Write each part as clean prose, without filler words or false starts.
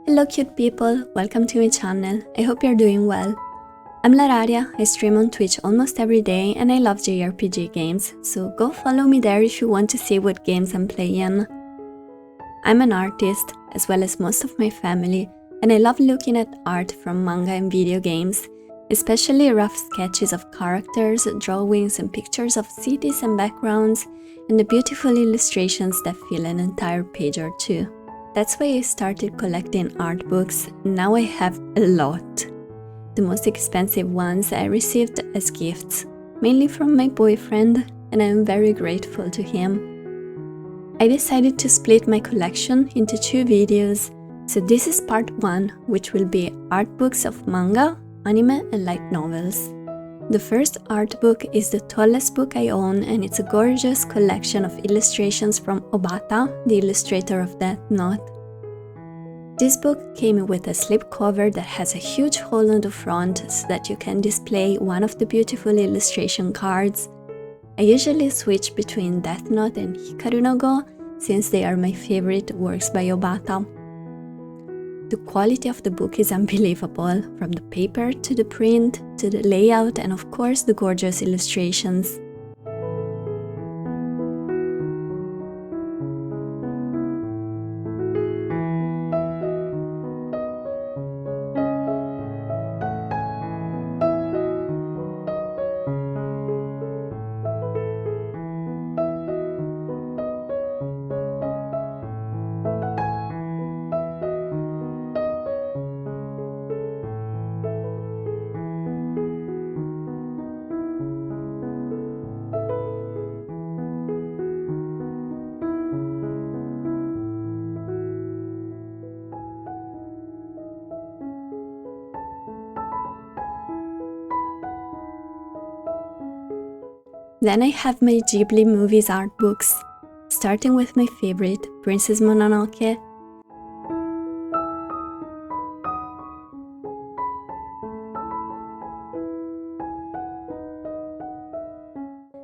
Hello cute people, welcome to my channel, I hope you're doing well. I'm Lararia, I stream on Twitch almost every day and I love JRPG games, so go follow me there if you want to see what games I'm playing. I'm an artist, as well as most of my family, and I love looking at art from manga and video games, especially rough sketches of characters, drawings and pictures of cities and backgrounds, and the beautiful illustrations that fill an entire page or two. That's why I started collecting art books, and now I have a lot. The most expensive ones I received as gifts, mainly from my boyfriend, and I am very grateful to him. I decided to split my collection into 2 videos, so this is part 1, which will be art books of manga, anime and light novels. The first art book is the tallest book I own, and it's a gorgeous collection of illustrations from Obata, the illustrator of Death Note. This book came with a slipcover that has a huge hole on the front so that you can display one of the beautiful illustration cards. I usually switch between Death Note and Hikaru no Go since they are my favorite works by Obata. The quality of the book is unbelievable, from the paper to the print, to the layout and of course the gorgeous illustrations. Then I have my Ghibli movies art books, starting with my favorite, Princess Mononoke.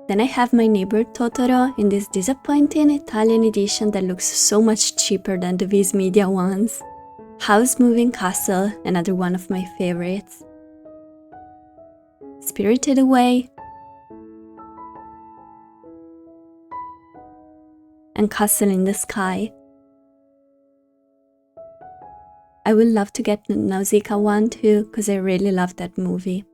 Then I have My Neighbor Totoro in this disappointing Italian edition that looks so much cheaper than the Viz Media ones. House Moving Castle, another one of my favorites. Spirited Away, and Castle in the Sky. I would love to get the Nausicaa one too, because I really love that movie.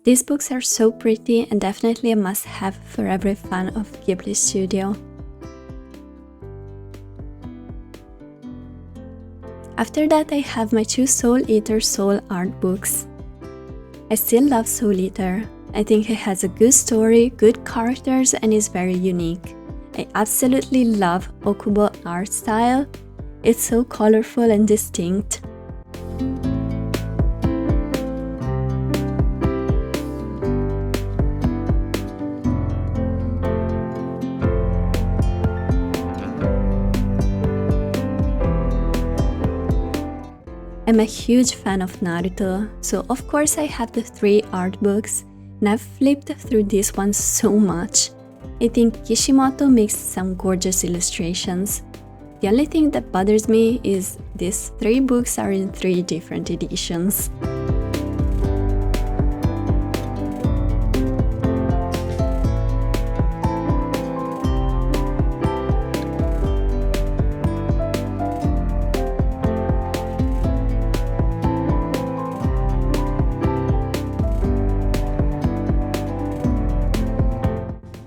These books are so pretty and definitely a must-have for every fan of Ghibli Studio. After that I have my 2 Soul Eater Soul art books. I still love Soul Eater. I think it has a good story, good characters and is very unique. I absolutely love Okubo art style. It's so colorful and distinct. I'm a huge fan of Naruto, so of course I have the 3 art books, and I've flipped through these ones so much. I think Kishimoto makes some gorgeous illustrations. The only thing that bothers me is these 3 books are in 3 different editions.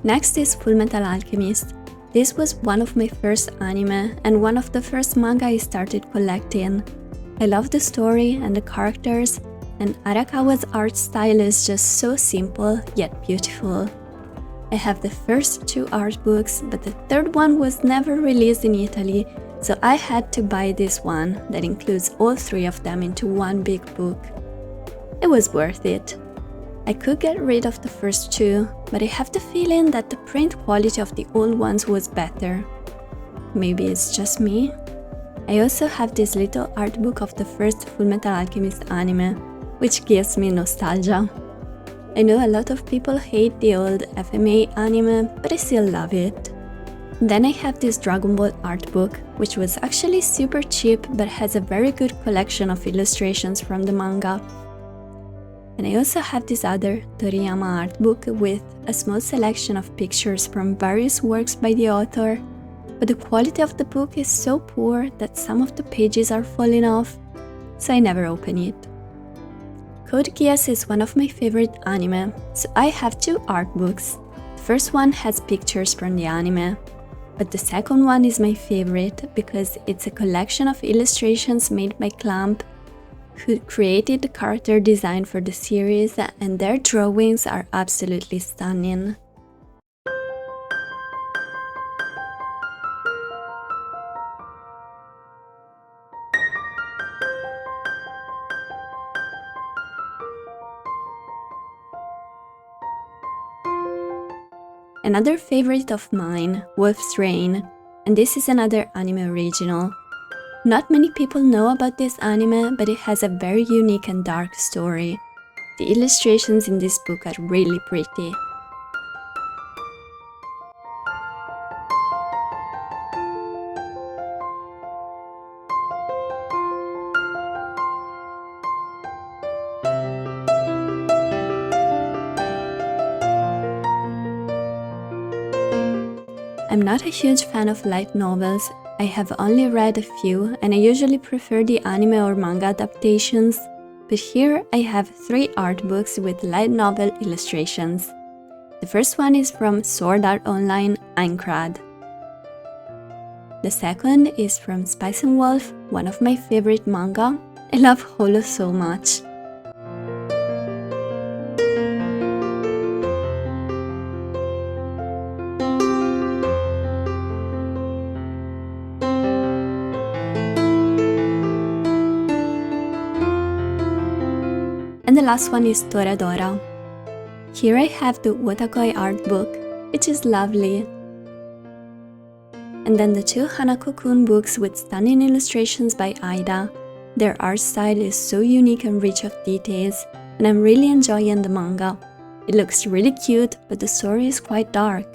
Next is Fullmetal Alchemist. This was one of my first anime and one of the first manga I started collecting. I love the story and the characters, and Arakawa's art style is just so simple yet beautiful. I have the first 2 art books, but the 3rd one was never released in Italy, so I had to buy this one that includes all 3 of them into one big book. It was worth it. I could get rid of the first 2, but I have the feeling that the print quality of the old ones was better. Maybe it's just me. I also have this little art book of the first Fullmetal Alchemist anime, which gives me nostalgia. I know a lot of people hate the old FMA anime, but I still love it. Then I have this Dragon Ball art book, which was actually super cheap but has a very good collection of illustrations from the manga. And I also have this other Toriyama art book with a small selection of pictures from various works by the author, but the quality of the book is so poor that some of the pages are falling off, so I never open it. Code Geass is one of my favorite anime, so I have two art books. The first one has pictures from the anime, but the second one is my favorite because it's a collection of illustrations made by Clamp, who created the character design for the series, and their drawings are absolutely stunning. Another favorite of mine, Wolf's Rain, and this is another anime original. Not many people know about this anime, but it has a very unique and dark story. The illustrations in this book are really pretty. I'm not a huge fan of light novels. I have only read a few, and I usually prefer the anime or manga adaptations, but here I have 3 art books with light novel illustrations. The first one is from Sword Art Online, Aincrad. The second is from Spice and Wolf, one of my favorite manga. I love Holo so much. And the last one is Toradora. Here I have the Wotakoi art book, which is lovely. And then the 2 Hanako-kun books with stunning illustrations by Aida. Their art style is so unique and rich of details, and I'm really enjoying the manga. It looks really cute, but the story is quite dark.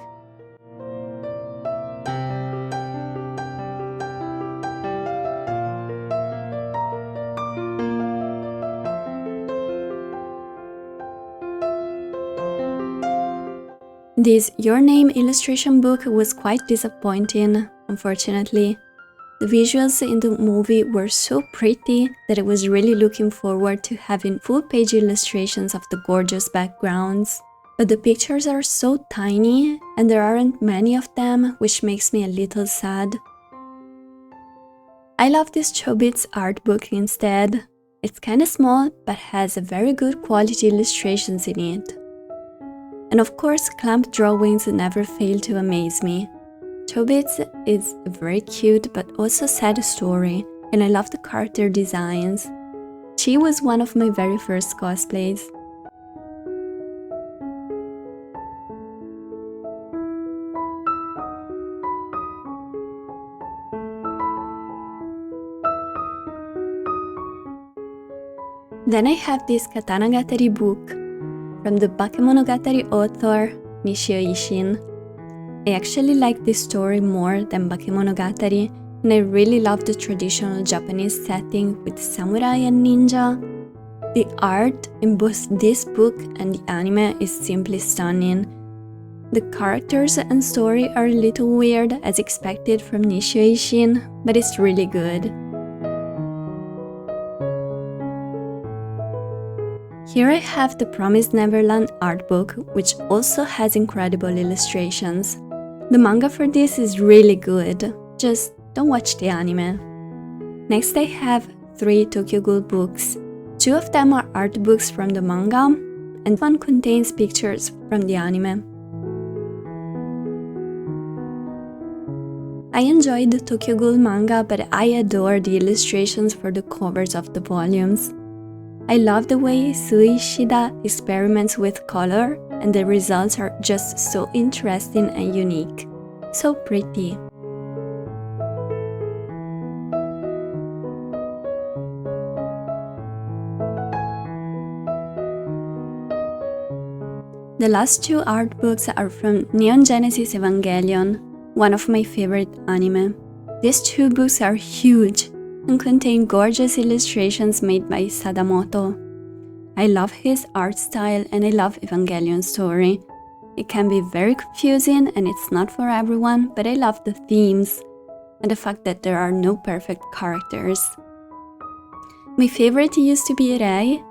This Your Name illustration book was quite disappointing, unfortunately. The visuals in the movie were so pretty that I was really looking forward to having full-page illustrations of the gorgeous backgrounds. But the pictures are so tiny, and there aren't many of them, which makes me a little sad. I love this Chobits art book instead. It's kinda small, but has a very good quality illustrations in it. And of course, Clamp drawings never fail to amaze me. Chobits is a very cute but also sad story, and I love the character designs. She was one of my very first cosplays. Then I have this Katanagatari book from the Bakemonogatari author Nishio Ishin. I actually like this story more than Bakemonogatari, and I really love the traditional Japanese setting with samurai and ninja. The art in both this book and the anime is simply stunning. The characters and story are a little weird as expected from Nishio Ishin, but it's really good. Here I have the Promised Neverland art book, which also has incredible illustrations. The manga for this is really good, just don't watch the anime. Next I have 3 Tokyo Ghoul books. 2 of them are art books from the manga, and one contains pictures from the anime. I enjoyed the Tokyo Ghoul manga, but I adore the illustrations for the covers of the volumes. I love the way Sui Ishida experiments with color, and the results are just so interesting and unique. So pretty. The last 2 art books are from Neon Genesis Evangelion. one of my favorite anime. These 2 books are huge and contain gorgeous illustrations made by Sadamoto. I love his art style and I love Evangelion's story. It can be very confusing and it's not for everyone, but I love the themes and the fact that there are no perfect characters. My favorite used to be Rei,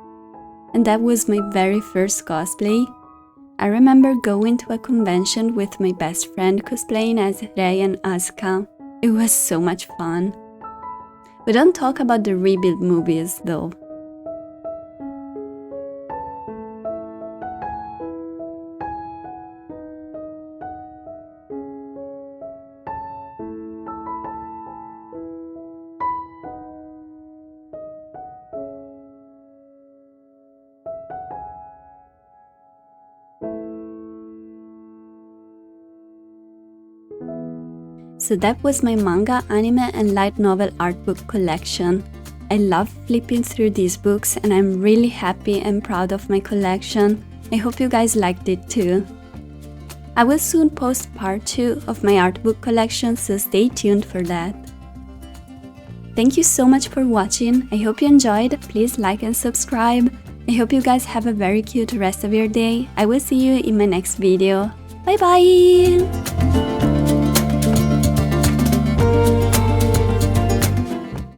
and that was my very first cosplay. I remember going to a convention with my best friend cosplaying as Rei and Asuka. It was so much fun. We don't talk about the rebuild movies though. So that was my manga, anime and light novel art book collection. I love flipping through these books and I'm really happy and proud of my collection. I hope you guys liked it too. I will soon post part 2 of my art book collection, so stay tuned for that. Thank you so much for watching. I hope you enjoyed. Please like and subscribe. I hope you guys have a very cute rest of your day. I will see you in my next video. Bye bye!